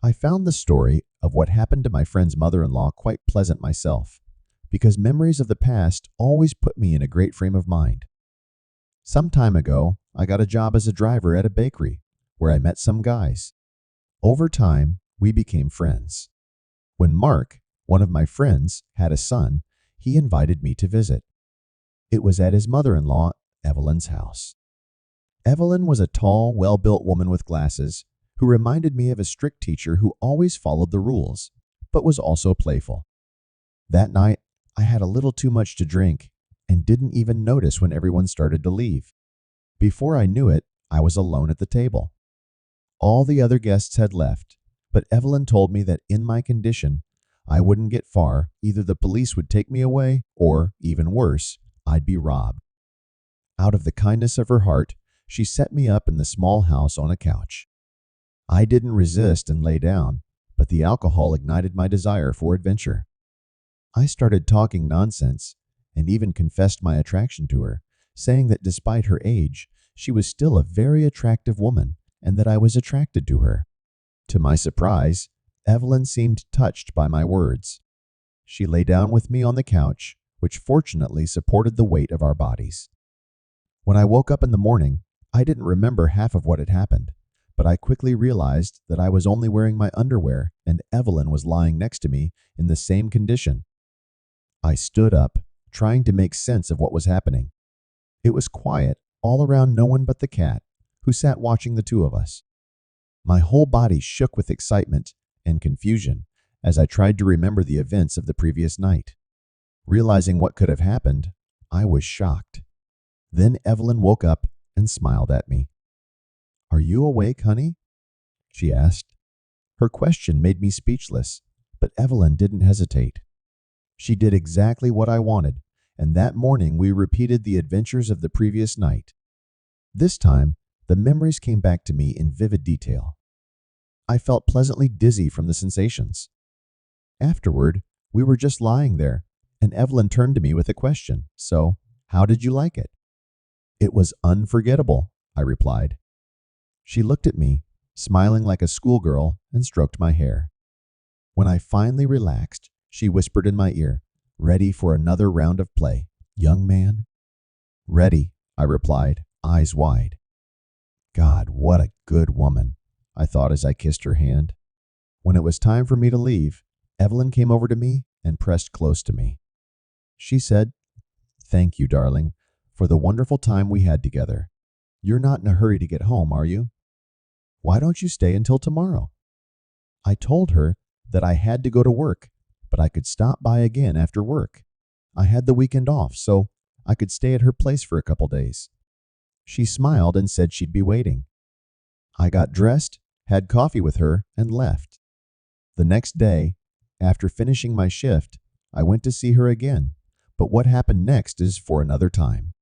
I found the story of what happened to my friend's mother-in-law quite pleasant myself, because memories of the past always put me in a great frame of mind. Some time ago, I got a job as a driver at a bakery, where I met some guys. Over time, we became friends. When Mark, one of my friends, had a son, he invited me to visit. It was at his mother-in-law, Evelyn's house. Evelyn was a tall, well-built woman with glasses who reminded me of a strict teacher who always followed the rules, but was also playful. That night, I had a little too much to drink and didn't even notice when everyone started to leave. Before I knew it, I was alone at the table. All the other guests had left, but Evelyn told me that in my condition, I wouldn't get far. Either the police would take me away or, even worse, I'd be robbed. Out of the kindness of her heart, she set me up in the small house on a couch. I didn't resist and lay down, but the alcohol ignited my desire for adventure. I started talking nonsense and even confessed my attraction to her, saying that despite her age, she was still a very attractive woman and that I was attracted to her. To my surprise, Evelyn seemed touched by my words. She lay down with me on the couch, which fortunately supported the weight of our bodies. When I woke up in the morning, I didn't remember half of what had happened, but I quickly realized that I was only wearing my underwear and Evelyn was lying next to me in the same condition. I stood up, trying to make sense of what was happening. It was quiet, all around no one but the cat, who sat watching the two of us. My whole body shook with excitement and confusion as I tried to remember the events of the previous night. Realizing what could have happened, I was shocked. Then Evelyn woke up and smiled at me. "Are you awake, honey?" she asked. Her question made me speechless, but Evelyn didn't hesitate. She did exactly what I wanted, and that morning we repeated the adventures of the previous night. This time, the memories came back to me in vivid detail. I felt pleasantly dizzy from the sensations. Afterward, we were just lying there, and Evelyn turned to me with a question. "So, how did you like it?" "It was unforgettable," I replied. She looked at me, smiling like a schoolgirl, and stroked my hair. When I finally relaxed, she whispered in my ear, "Ready for another round of play, young man?" "Ready," I replied, eyes wide. God, what a good woman, I thought as I kissed her hand. When it was time for me to leave, Evelyn came over to me and pressed close to me. She said, "Thank you, darling, for the wonderful time we had together. You're not in a hurry to get home, are you? Why don't you stay until tomorrow?" I told her that I had to go to work, but I could stop by again after work. I had the weekend off, so I could stay at her place for a couple days. She smiled and said she'd be waiting. I got dressed, had coffee with her, and left. The next day, after finishing my shift, I went to see her again, but what happened next is for another time.